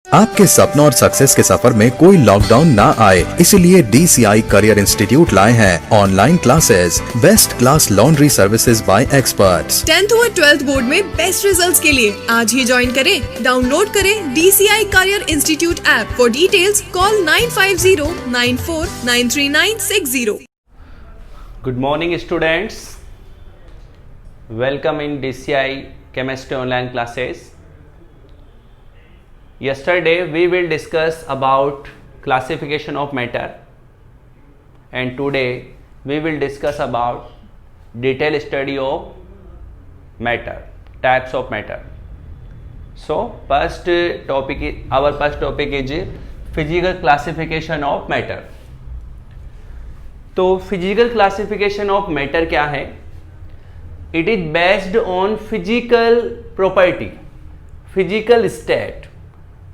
आपके सपनों और सक्सेस के सफर में कोई लॉकडाउन ना आए, इसलिए DCI करियर इंस्टीट्यूट लाए हैं online classes, best class laundry services by experts. 10th और 12th बोर्ड में बेस्ट रिजल्ट्स के लिए आज ही ज्वाइन करें। डाउनलोड करें DCI career institute app. For details call 9509493960। Good morning students, welcome in DCI chemistry online classes. Yesterday we will discuss about classification of matter, and today we will discuss about detailed study of matter, types of matter. So our first topic is physical classification of matter. तो physical classification of matter क्या है? It is based on physical property, physical state.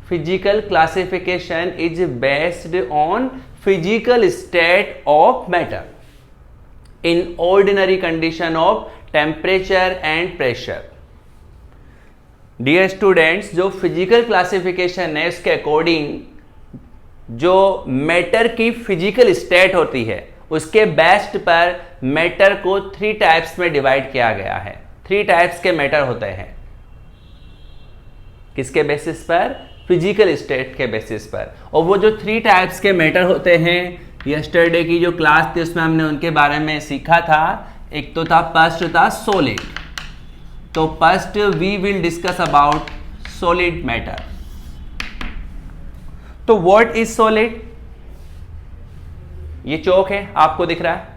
Physical classification is based on physical state of matter in ordinary condition of temperature and pressure. Dear students, जो physical classification है उसके according जो matter की physical state होती है उसके best पर matter को 3 टाइप्स में डिवाइड किया गया है. 3 टाइप्स के मैटर होते हैं. किसके बेसिस पर? फिजिकल स्टेट के बेसिस पर. और वो जो 3 टाइप्स के मैटर होते हैं, यस्टरडे की जो क्लास थी उसमें हमने उनके बारे में सीखा था. एक तो था फर्स्ट था सॉलिड. तो first we will discuss about solid matter. तो व्हाट इज सॉलिड? ये चौक है, आपको दिख रहा है.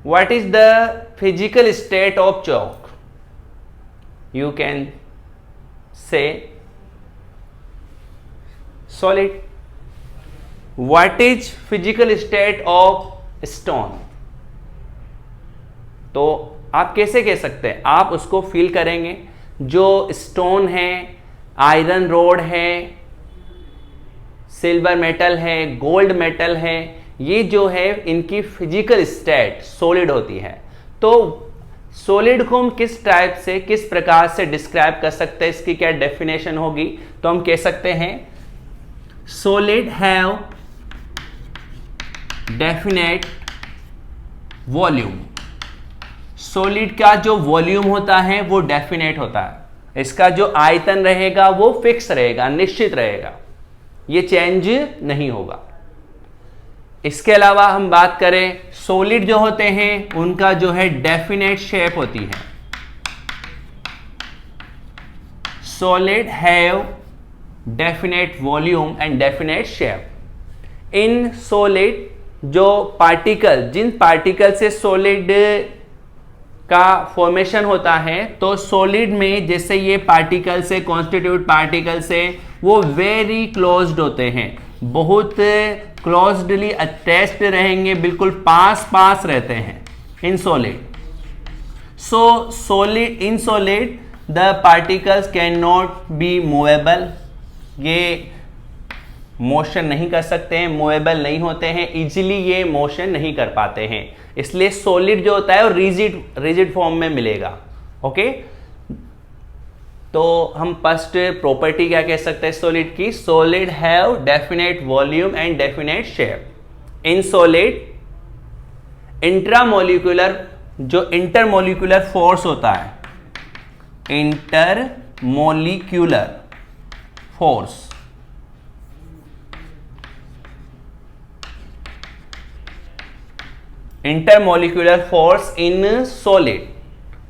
What is the physical state of chalk? You can say solid. What is physical state of stone? तो आप कैसे कह सकते हैं? आप उसको फील करेंगे. जो स्टोन है, आयरन रोड है, सिल्वर मेटल है, गोल्ड मेटल है, ये जो है इनकी फिजिकल स्टेट सॉलिड होती है. तो सॉलिड को हम किस टाइप से, किस प्रकार से डिस्क्राइब कर सकते हैं, इसकी क्या डेफिनेशन होगी? तो हम कह सकते हैं solid have definite volume. Solid का जो वॉल्यूम होता है वो डेफिनेट होता है. इसका जो आयतन रहेगा वो फिक्स रहेगा, निश्चित रहेगा, ये चेंज नहीं होगा. इसके अलावा हम बात करें, सॉलिड जो होते हैं उनका जो है डेफिनेट शेप होती है. Solid have definite volume and definite shape. In solid जो पार्टिकल, जिन पार्टिकल से सॉलिड का फॉर्मेशन होता है, तो सॉलिड में जैसे ये पार्टिकल से कॉन्स्टिट्यूट पार्टिकल से वो वेरी क्लोज्ड होते हैं, बहुत क्लोज्डली अटैच्ड रहेंगे, बिल्कुल पास पास रहते हैं in solid. So solid, in solid the particles can not be movable. ये मोशन नहीं कर सकते हैं, मूवेबल नहीं होते हैं, इजीली ये मोशन नहीं कर पाते हैं. इसलिए सॉलिड जो होता है वो रिजिड फॉर्म में मिलेगा. ओके, तो हम फर्स्ट प्रॉपर्टी क्या कह सकते हैं सॉलिड की? Solid have definite volume and definite shape. In solid intramolecular, जो इंटरमोलिकुलर फोर्स होता है, intermolecular force, intermolecular force in solid.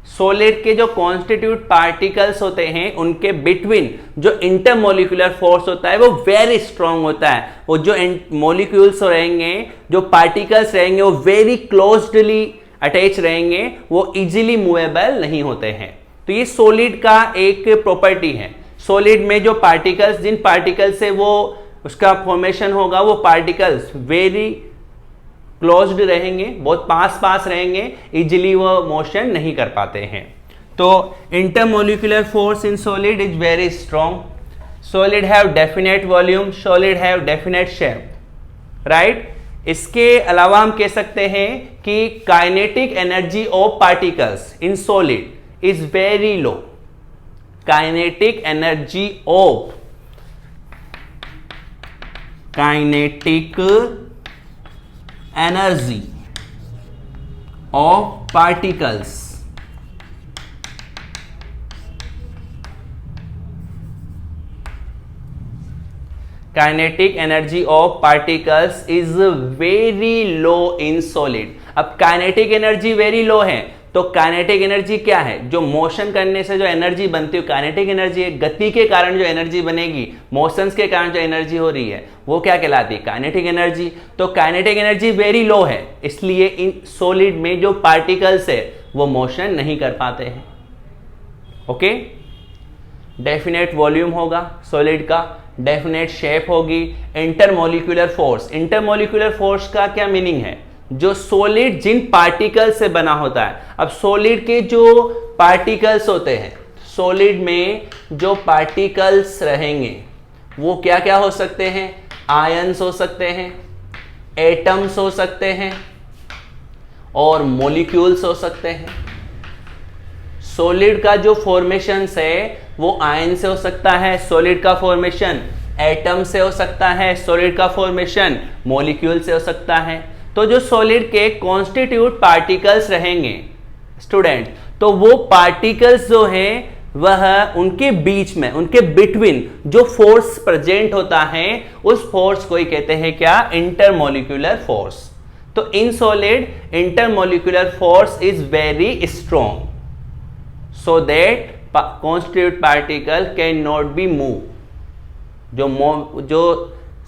Solid के जो कॉन्स्टिट्यूट पार्टिकल्स होते हैं उनके बिटवीन जो इंटरमोलिकुलर फोर्स होता है वो वेरी स्ट्रांग होता है. वो जो मॉलिक्यूल्स रहेंगे, जो पार्टिकल्स रहेंगे, वो वेरी क्लोज्डली अटैच रहेंगे, वो इजीली मूवेबल नहीं होते हैं. तो ये सॉलिड का एक प्रॉपर्टी है. सॉलिड में जो पार्टिकल्स, जिन पार्टिकल से वो उसका फॉर्मेशन होगा, वो पार्टिकल्स वेरी क्लोज्ड रहेंगे, बहुत पास पास रहेंगे, इजीली वो मोशन नहीं कर पाते हैं. तो intermolecular force in solid is very strong. Solid have definite volume, solid have definite shape. Right. इसके अलावा हम कह सकते हैं कि kinetic energy of particles in solid is very low. Kinetic energy of kinetic energy of particles kinetic energy of particles is very low in solid. अब kinetic energy very low है, तो काइनेटिक एनर्जी क्या है? जो motion करने से जो energy बनती है काइनेटिक एनर्जी है। गति के कारण जो एनर्जी बनेगी, मोशंस के कारण जो एनर्जी हो रही है, वो क्या कहलाती है? Kinetic energy. तो काइनेटिक एनर्जी वेरी लो है, इसलिए इन सॉलिड में जो पार्टिकल्स है वो मोशन नहीं कर पाते हैं। ओके, डेफिनेट वॉल्यूम होगा सॉलिड का, डेफिनेट शेप होगी, इंटरमोलिकुलर फोर्स। इंटरमोलिकुलर फोर्स का क्या मीनिंग है? जो सॉलिड जिन पार्टिकल से बना होता है। अब सॉलिड के जो पार्टिकल्स होते हैं, सॉलिड में जो पार्टिकल्स रहेंगे वो क्या क्या हो सकते हैं? आयंस हो सकते हैं, एटम्स हो सकते हैं और मॉलिक्यूल्स हो सकते हैं। सॉलिड का जो फॉर्मेशंस है वो आयन से हो सकता है, सॉलिड का फॉर्मेशन एटम से हो सकता है, सॉलिड का फॉर्मेशन मॉलिक्यूल से हो सकता है। तो जो सॉलिड के कॉन्स्टिट्यूट पार्टिकल्स रहेंगे स्टूडेंट, तो वो पार्टिकल्स जो है वह उनके बीच में, उनके बिटवीन जो फोर्स प्रेजेंट होता है उस फोर्स को ही कहते हैं क्या? Intermolecular force. तो in solid intermolecular force is very strong so that constituent particle cannot be move। जो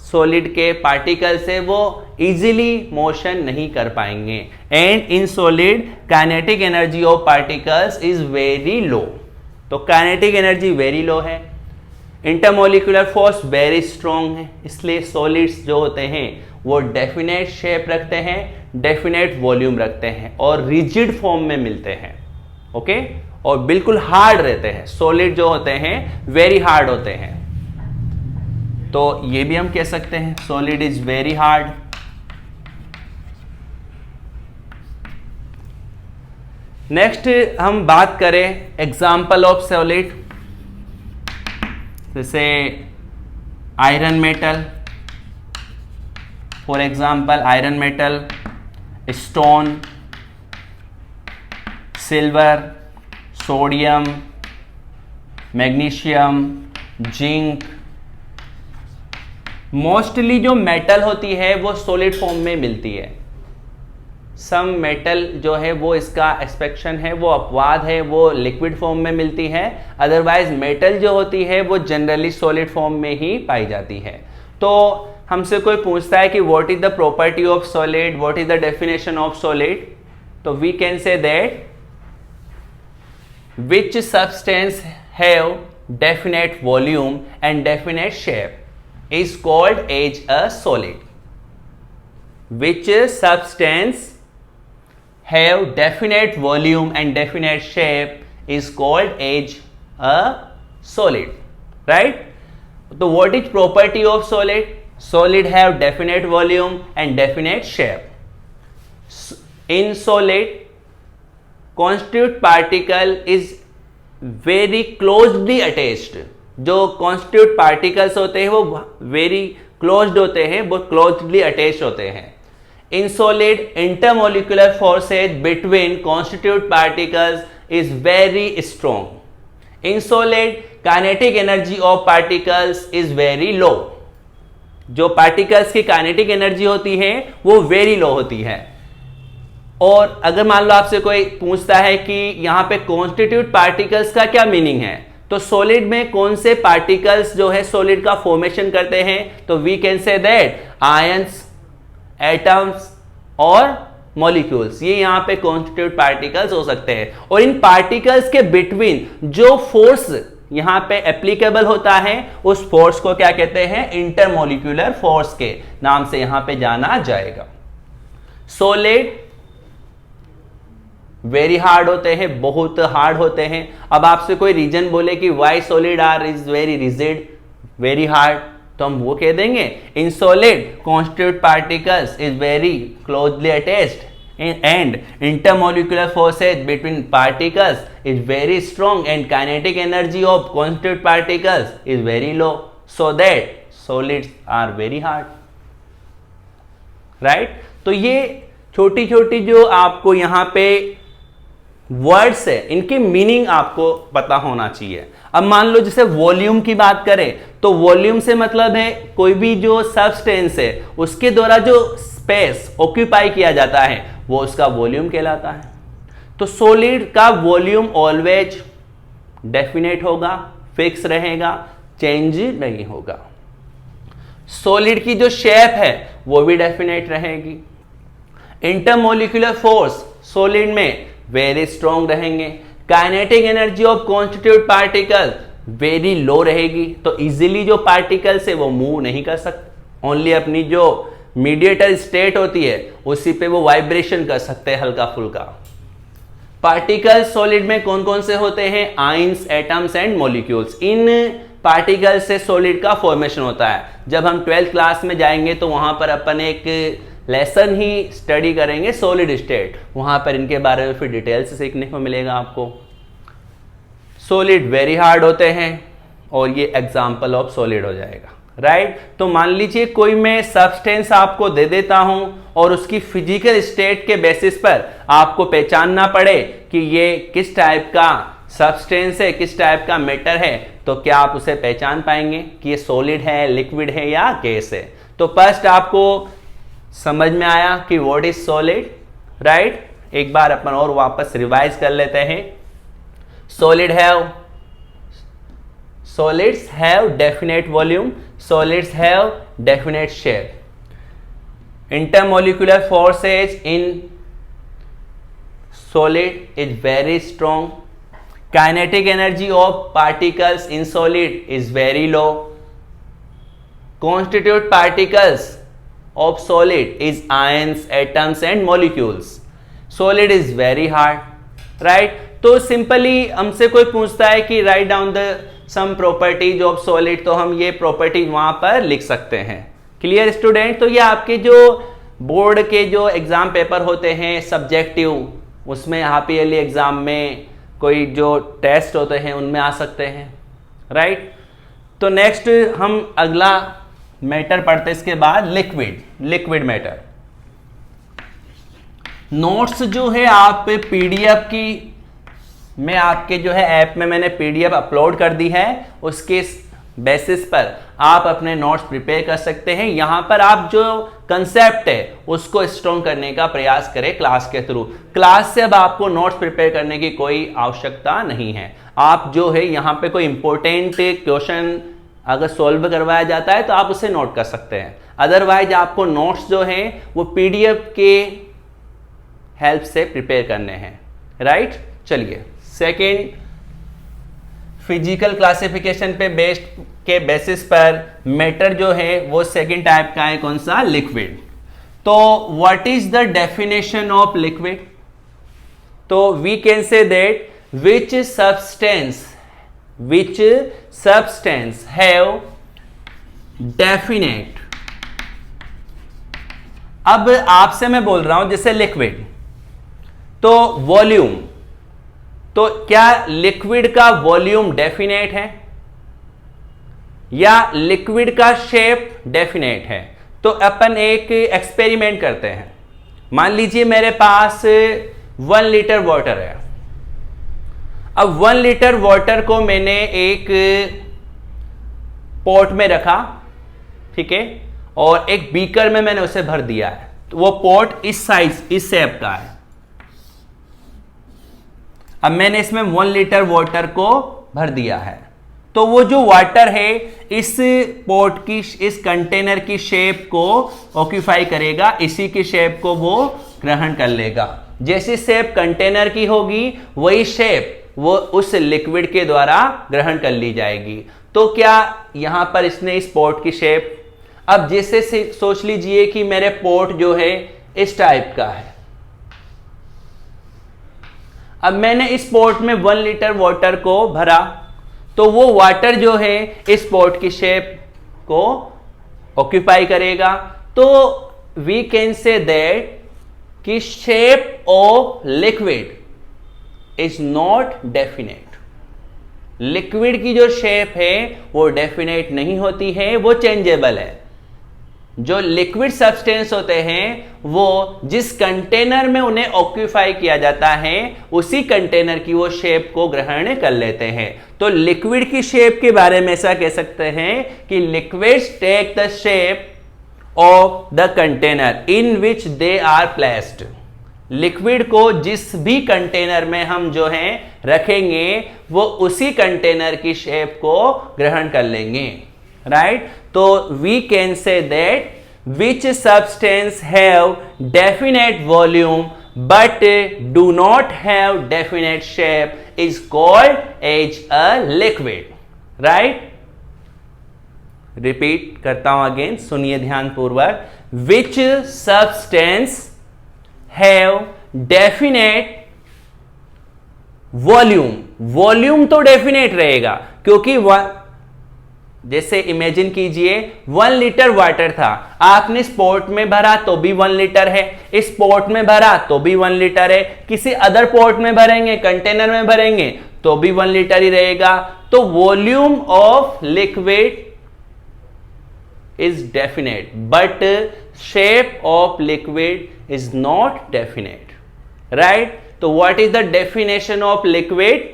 सॉलिड के पार्टिकल्स है वो इजीली मोशन नहीं कर पाएंगे। And in solid kinetic energy of particles is very low. तो काइनेटिक एनर्जी वेरी लो है, intermolecular force very strong है, इसलिए सॉलिड्स जो होते हैं वो डेफिनेट शेप रखते हैं, डेफिनेट वॉल्यूम रखते हैं और रिजिड फॉर्म में मिलते हैं। ओके, और बिल्कुल हार्ड रहते हैं। सॉलिड जो होते हैं वेरी हार्ड होते हैं। तो ये भी हम कह सकते हैं solid is very hard. Next हम बात करें एग्जाम्पल ऑफ सॉलिड, जैसे iron metal, for example iron metal, stone, silver, sodium, magnesium, zinc. Mostly जो मेटल होती है वो सॉलिड फॉर्म में मिलती है। सम मेटल जो है वो इसका एक्सपेक्शन है, वो अपवाद है, वो लिक्विड फॉर्म में मिलती है। अदरवाइज मेटल जो होती है वो जनरली सॉलिड फॉर्म में ही पाई जाती है। तो हमसे कोई पूछता है कि what is the property of solid, what is the definition of solid, तो we can say that which substance have definite volume and definite shape is called as a solid। Which substance have definite volume and definite shape is called as a solid, right? So what is property of solid? Solid have definite volume and definite shape। In solid constituent particle is very closely attached। जो constituent particles होते हैं वो very closed होते हैं, वो closely attached होते हैं। In solid intermolecular forces between constituent particles is very strong। In solid kinetic energy of particles is very low। जो particles की kinetic energy होती है वो very low होती है। और अगर मान लो आपसे कोई पूछता है कि यहां पे कॉन्स्टिट्यूट पार्टिकल्स का क्या मीनिंग है, तो सॉलिड में कौन से पार्टिकल्स जो है सॉलिड का फॉर्मेशन करते हैं, तो we can say that ions, atoms और मॉलिक्यूल्स, ये यहां पे कॉन्स्टिट्यूट पार्टिकल्स हो सकते हैं। और इन पार्टिकल्स के बिटवीन जो फोर्स यहां पे एप्लीकेबल होता है उस फोर्स को क्या कहते हैं? इंटरमोलिकुलर फोर्स के नाम से यहां पे जाना जाएगा। सॉलिड वेरी हार्ड होते हैं, बहुत हार्ड होते हैं। अब आपसे कोई रीजन बोले कि why solid are is very rigid, very hard, तो हम वो कह देंगे in solid constituent particles is very closely attached and intermolecular forces between particles is very strong and kinetic energy of constituent particles is very low, so that solids are very hard, right. तो ये छोटी छोटी जो आपको यहां पे words है, इनकी मीनिंग आपको पता होना चाहिए। अब मान लो जैसे वॉल्यूम की बात करें तो वॉल्यूम से मतलब है कोई भी जो सब्सटेंस है उसके द्वारा जो स्पेस ऑक्यूपाई किया जाता है वो उसका वॉल्यूम कहलाता है। तो सॉलिड का वॉल्यूम ऑलवेज डेफिनेट होगा, फिक्स रहेगा, चेंज नहीं होगा। सॉलिड की जो शेप है वो भी डेफिनेट रहेगी। इंटरमोलिकुलर फोर्स सॉलिड में वेरी स्ट्रॉन्ग रहेंगे। Kinetic energy of constitute particle very low रहेगी, तो इजीली जो पार्टिकल्स है वो मूव नहीं कर सकते, ओनली अपनी जो मीडिएटर स्टेट होती है उसी पे वो वाइब्रेशन कर सकते हैं हल्का फुल्का। पार्टिकल सॉलिड में कौन कौन से होते हैं? Ions, atoms and molecules. In particle से सॉलिड का फॉर्मेशन होता है। जब हम 12th क्लास में जाएंगे तो वहां पर अपन एक लेसन ही स्टडी करेंगे सॉलिड स्टेट, वहां पर इनके बारे में फिर डिटेल से सीखने को मिलेगा आपको। सॉलिड वेरी हार्ड होते हैं और ये एग्जाम्पल ऑफ सॉलिड हो जाएगा, राइट। तो मान लीजिए कोई मैं सब्सटेंस आपको दे देता हूं और उसकी फिजिकल स्टेट के बेसिस पर आपको पहचानना पड़े कि ये किस टाइप का सब्सटेंस है, किस टाइप का मैटर है, तो क्या आप उसे पहचान पाएंगे कि ये सॉलिड है, लिक्विड है या गैस है? तो फर्स्ट आपको समझ में आया कि व्हाट इज सॉलिड, राइट। एक बार अपन और वापस रिवाइज कर लेते हैं। Solids have definite volume, solids have definite shape. Intermolecular forces in solid is very strong. Kinetic energy of particles in solid is very low. Constituent particles of solid is ions, atoms and molecules. Solid is very hard, right? तो simply हमसे कोई पूछता है कि write down the some properties of solid, तो हम ये properties वहां पर लिख सकते हैं। Clear student? तो ये आपके जो बोर्ड के जो एग्जाम पेपर होते हैं सब्जेक्टिव, उसमें हाफ ईयरली एग्जाम में कोई जो टेस्ट होते हैं उनमें आ सकते हैं, राइट। तो नेक्स्ट हम अगला मैटर पढ़ते हैं इसके बाद, लिक्विड मैटर। नोट्स जो है आप पीडीएफ की मैं आपके जो है ऐप में मैंने पीडीएफ अपलोड कर दी है, उसके बेसिस पर आप अपने नोट्स प्रिपेयर कर सकते हैं। यहां पर आप जो कंसेप्ट है उसको स्ट्रॉन्ग करने का प्रयास करें क्लास के थ्रू। क्लास से अब आपको नोट्स प्रिपेयर करने की कोई आवश्यकता नहीं है। आप जो है यहां पे कोई इंपॉर्टेंट क्वेश्चन अगर सॉल्व करवाया जाता है तो आप उसे नोट कर सकते हैं, अदरवाइज आपको नोट्स जो है वो पीडीएफ के हेल्प से प्रिपेयर करने हैं, राइट। चलिए, सेकेंड, फिजिकल क्लासिफिकेशन पे बेस्ड के बेसिस पर मैटर जो है वो सेकेंड टाइप का है, कौन सा? लिक्विड। तो what is the definition of liquid? तो we can say that which substance have definite. अब आपसे मैं बोल रहा हूं जैसे लिक्विड, तो वॉल्यूम, तो क्या लिक्विड का वॉल्यूम डेफिनेट है या लिक्विड का शेप डेफिनेट है? तो अपन एक एक्सपेरिमेंट करते हैं। मान लीजिए मेरे पास 1 लीटर वाटर है। अब 1 लीटर वाटर को मैंने एक पॉट में रखा, ठीक है, और एक बीकर में मैंने उसे भर दिया है। तो वो पॉट इस साइज, इस शेप का है। अब मैंने इसमें 1 लीटर वाटर को भर दिया है, तो वो जो वाटर है इस पॉट की, इस कंटेनर की शेप को ऑक्यूपाई करेगा, इसी की शेप को वो ग्रहण कर लेगा। जैसी शेप कंटेनर की होगी वही शेप वो उस लिक्विड के द्वारा ग्रहण कर ली जाएगी। तो क्या यहां पर इसने इस पॉट की शेप, अब जैसे सोच लीजिए कि मेरे पॉट जो है इस टाइप का है। अब मैंने इस पॉट में 1 लीटर वाटर को भरा, तो वो वाटर जो है इस पॉट की शेप को ऑक्यूपाई करेगा। तो वी कैन से दैट कि shape of liquid is not definite. Liquid की जो शेप है वो डेफिनेट नहीं होती है, वो चेंजेबल है। जो लिक्विड सब्सटेंस होते हैं वो जिस कंटेनर में उन्हें ऑक्यूपाई किया जाता है उसी कंटेनर की वो शेप को ग्रहण कर लेते हैं। तो लिक्विड की शेप के बारे में ऐसा कह सकते हैं कि liquids take the shape of the container in which they are placed. Liquid को जिस भी कंटेनर में हम जो है रखेंगे वो उसी कंटेनर की शेप को ग्रहण कर लेंगे, राइट। तो we can say that which substance have definite volume but do not have definite shape is called as a liquid, right. Repeat करता हूं अगेन, सुनिए ध्यानपूर्वक। Which substance have definite volume, volume तो डेफिनेट रहेगा क्योंकि जैसे imagine कीजिए 1 litre water था, आपने स्पॉट में भरा तो भी 1 लीटर है, इस पॉट में भरा तो भी 1 लीटर है, किसी अदर पॉट में भरेंगे, कंटेनर में भरेंगे तो भी 1 लीटर ही रहेगा। तो volume of liquid is definite but shape of liquid is not definite, right? So what is the definition of liquid?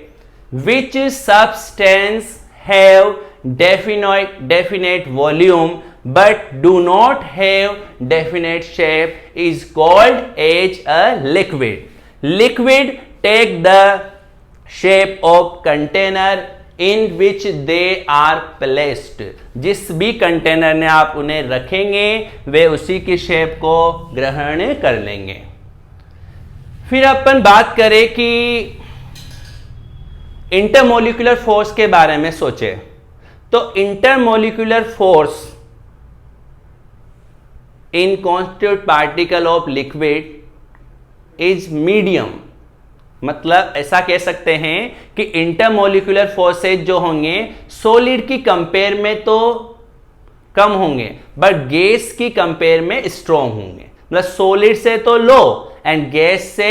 Which substance have definite volume but do not have definite shape is called as a liquid. Liquid take the shape of container in which they are placed. जिस भी container में आप उन्हें रखेंगे वे उसी की shape को ग्रहण कर लेंगे। फिर अपन बात करें कि इंटरमोलिकुलर फोर्स के बारे में सोचे तो intermolecular force in constitute particle of liquid is medium. मतलब ऐसा कह सकते हैं कि इंटरमोलिकुलर फोर्सेज जो होंगे सॉलिड की कंपेयर में तो कम होंगे बट गैस की कंपेयर में स्ट्रॉन्ग होंगे। मतलब सॉलिड से तो लो एंड गैस से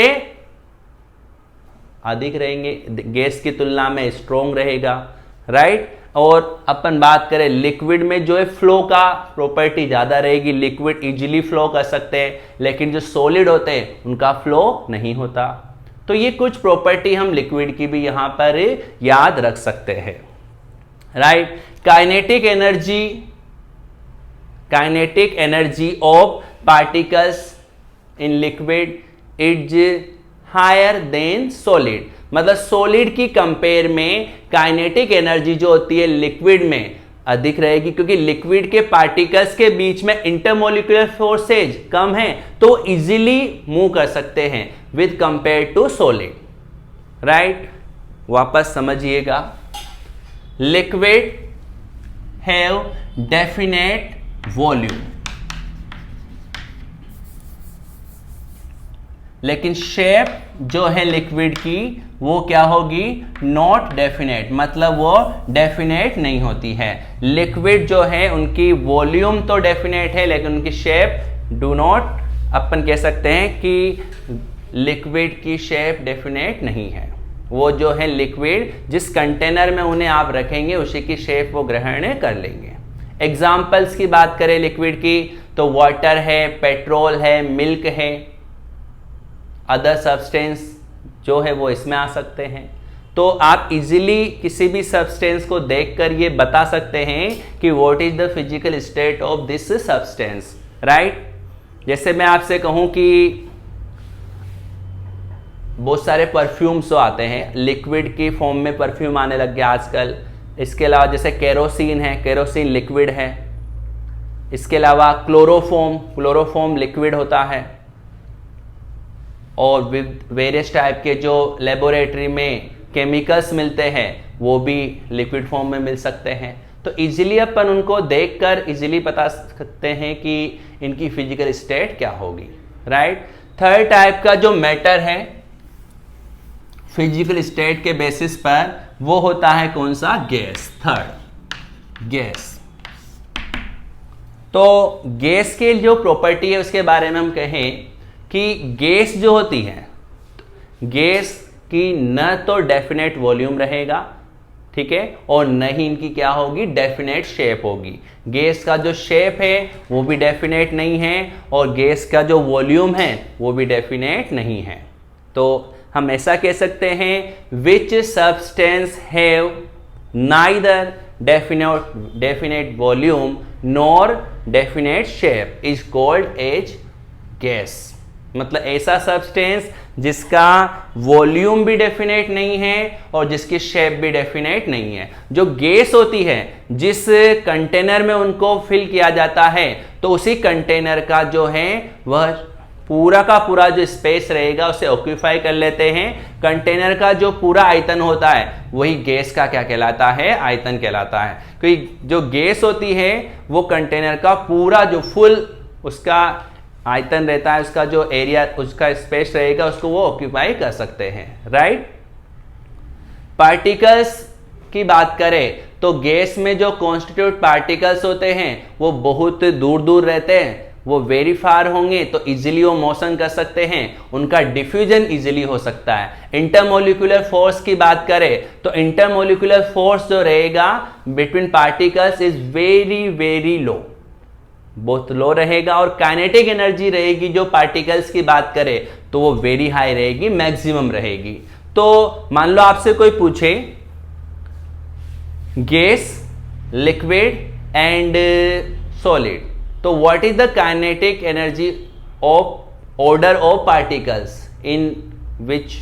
अधिक रहेंगे, गैस की तुलना में स्ट्रॉन्ग रहेगा, राइट। और अपन बात करें लिक्विड में जो है फ्लो का प्रॉपर्टी ज्यादा रहेगी, लिक्विड इजीली फ्लो कर सकते हैं, लेकिन जो सॉलिड होते हैं उनका फ्लो नहीं होता। तो ये कुछ प्रॉपर्टी हम लिक्विड की भी यहां पर याद रख सकते हैं, right. Kinetic energy of particles in liquid is higher than solid. मतलब सॉलिड की कंपेयर में काइनेटिक एनर्जी जो होती है लिक्विड में अधिक रहेगी क्योंकि लिक्विड के पार्टिकल्स के बीच में इंटरमोलिकुलर फोर्सेज कम है तो इजीली मूव कर सकते हैं with compare to solid, right. वापस समझिएगा, लिक्विड हैव डेफिनेट वॉल्यूम लेकिन शेप जो है लिक्विड की वो क्या होगी, नॉट डेफिनेट। मतलब वो डेफिनेट नहीं होती है। लिक्विड जो है उनकी वॉल्यूम तो डेफिनेट है लेकिन उनकी शेप डू नॉट, अपन कह सकते हैं कि लिक्विड की शेप डेफिनेट नहीं है। वो जो है लिक्विड जिस कंटेनर में उन्हें आप रखेंगे उसी की शेप वो ग्रहण कर लेंगे। एग्जाम्पल्स की बात करें लिक्विड की तो वाटर है, पेट्रोल है, मिल्क है, अदर सब्सटेंस जो है वो इसमें आ सकते हैं। तो आप इजीली किसी भी सब्सटेंस को देखकर ये बता सकते हैं कि what is the physical state of this substance, right. जैसे मैं आपसे कहूं कि बहुत सारे परफ्यूम्स तो आते हैं, लिक्विड की फॉर्म में परफ्यूम आने लग गया आजकल। इसके अलावा जैसे केरोसिन है, केरोसिन लिक्विड है। इसके अलावा क्लोरोफॉर्म लिक्विड होता है। और वेरियस टाइप के जो लेबोरेटरी में केमिकल्स मिलते हैं वो भी लिक्विड फॉर्म में मिल सकते हैं। तो इजीली अपन उनको देखकर इजीली बता सकते हैं कि इनकी फिजिकल स्टेट क्या होगी, राइट। थर्ड टाइप का जो मैटर है फिजिकल स्टेट के बेसिस पर वो होता है कौन सा, गैस। Third gas. तो गैस के जो प्रॉपर्टी है उसके बारे में हम कहें कि गैस जो होती है, गैस की न तो डेफिनेट वॉल्यूम रहेगा, ठीक है, और न ही इनकी क्या होगी, डेफिनेट शेप होगी। गैस का जो शेप है वो भी डेफिनेट नहीं है और गैस का जो वॉल्यूम है वो भी डेफिनेट नहीं है। तो हम ऐसा कह सकते हैं, which substance have neither definite volume nor definite shape is called as gas. मतलब ऐसा सब्सटेंस जिसका वॉल्यूम भी डेफिनेट नहीं है और जिसकी शेप भी डेफिनेट नहीं है। जो गैस होती है, जिस कंटेनर में उनको फिल किया जाता है, तो उसी कंटेनर का जो है वह पूरा का पूरा जो स्पेस रहेगा उसे ऑक्यूपाई कर लेते हैं। कंटेनर का जो पूरा आयतन होता है वही गैस का क्या कहलाता है, आयतन कहलाता है। क्योंकि जो गैस होती है वो कंटेनर का पूरा जो फुल उसका आयतन रहता है, उसका जो एरिया, उसका स्पेस रहेगा, उसको वो ऑक्यूपाई कर सकते हैं, राइट। पार्टिकल्स की बात करें तो गैस में जो कॉन्स्टिट्यूट पार्टिकल्स होते हैं वो बहुत दूर दूर रहते हैं, वो वेरी फार होंगे तो इजीली वो मोशन कर सकते हैं, उनका डिफ्यूजन इजीली हो सकता है। इंटरमोलिकुलर फोर्स की बात करें तो इंटरमोलिकुलर फोर्स जो रहेगा between particles is very very low, बहुत लो रहेगा। और काइनेटिक एनर्जी रहेगी जो पार्टिकल्स की बात करें तो वो वेरी हाई रहेगी, मैक्सिमम रहेगी। तो मान लो आपसे कोई पूछे गैस, लिक्विड एंड सॉलिड, तो what is the kinetic energy of order of particles in which,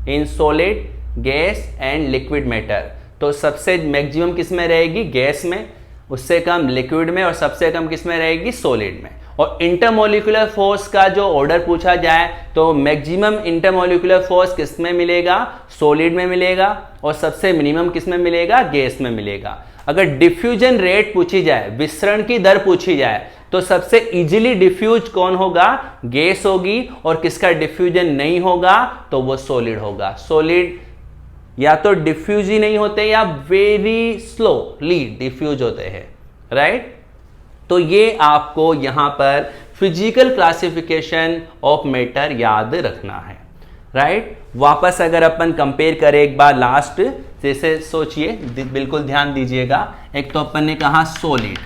in solid, gas and liquid matter. तो सबसे मैक्सिमम किस में रहेगी, गैस में, उससे कम लिक्विड में और सबसे कम किस में रहेगी, सॉलिड में। और इंटरमोलिकुलर फोर्स का जो ऑर्डर पूछा जाए तो मैक्सिमम इंटरमोलिकुलर फोर्स किस में मिलेगा, सॉलिड में मिलेगा, और सबसे मिनिमम किस में मिलेगा, गैस में मिलेगा। अगर डिफ्यूजन रेट पूछी जाए, विसरण की दर पूछी जाए, तो सबसे इजीली डिफ्यूज कौन होगा, गैस होगी, और किसका डिफ्यूजन नहीं होगा तो वो सॉलिड होगा। सॉलिड या तो डिफ्यूज ही नहीं होते या वेरी स्लोली डिफ्यूज होते हैं, राइट। तो ये आपको यहां पर फिजिकल क्लासिफिकेशन ऑफ मैटर याद रखना है, राइट। वापस अगर अपन कंपेयर करें एक बार लास्ट, जैसे सोचिए, बिल्कुल ध्यान दीजिएगा। एक तो अपन ने कहा सॉलिड,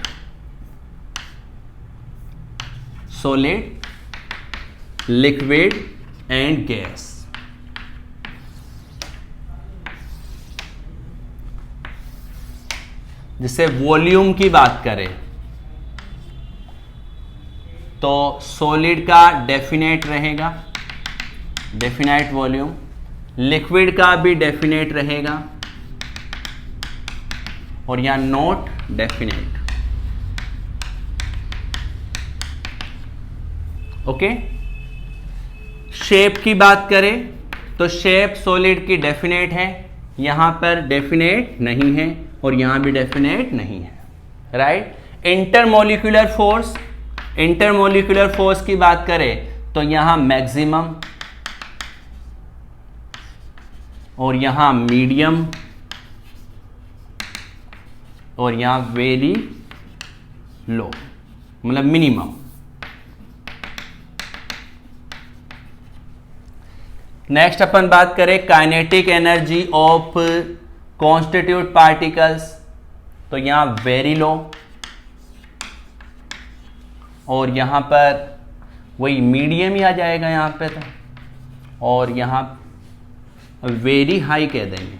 लिक्विड एंड गैस। जैसे वॉल्यूम की बात करें तो सॉलिड का डेफिनेट रहेगा, डेफिनेट वॉल्यूम, लिक्विड का भी डेफिनेट रहेगा, और यहां नॉट डेफिनेट, ओके। शेप की बात करें तो शेप सॉलिड की डेफिनेट है, यहां पर डेफिनेट नहीं है और यहां भी डेफिनेट नहीं है, राइट। इंटरमोलिकुलर फोर्स की बात करें तो यहां मैक्सिमम और यहां मीडियम और यहां वेरी लो, मतलब मिनिमम। नेक्स्ट अपन बात करें kinetic energy of constituent particles, तो यहां वेरी लो और यहां पर वही मीडियम ही आ जाएगा यहां पे, तो और यहां वेरी हाई कह देंगे,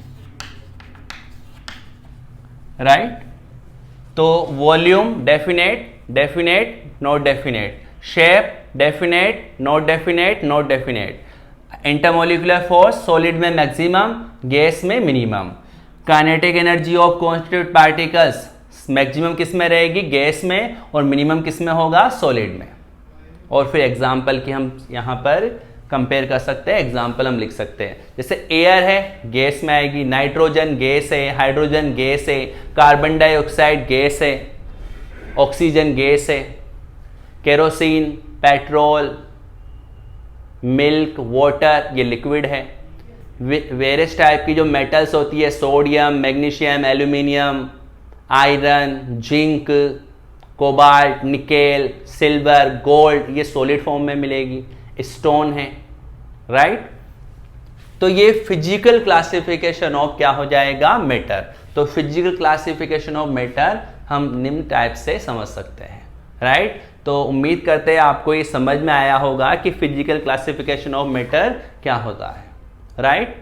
राइट। तो volume definite not definite, shape definite not definite, intermolecular force solid में मैक्सिमम, गैस में minimum. Kinetic energy of constituent particles maximum किस में रहेगी, गैस में, और मिनिमम किस में होगा, सॉलिड में। और फिर एग्जाम्पल की हम यहाँ पर कंपेयर कर सकते हैं, एग्जाम्पल हम लिख सकते हैं। जैसे एयर है, गैस में आएगी, नाइट्रोजन गैस है, हाइड्रोजन गैस है, कार्बन डाइऑक्साइड गैस है, ऑक्सीजन गैस है, केरोसिन, पेट्रोल, मिल्क, वाटर ये लिक्विड है। वेरियस टाइप की जो मेटल्स होती है, sodium, magnesium, aluminium, iron, zinc, cobalt, nickel, silver, gold, ये सॉलिड फॉर्म में मिलेगी। स्टोन है, राइट। तो ये फिजिकल क्लासिफिकेशन ऑफ क्या हो जाएगा, मैटर। तो फिजिकल क्लासिफिकेशन ऑफ मैटर हम निम्न टाइप से समझ सकते हैं, राइट। तो उम्मीद करते हैं आपको ये समझ में आया होगा कि फिजिकल क्लासिफिकेशन ऑफ मैटर क्या होता है, राइट।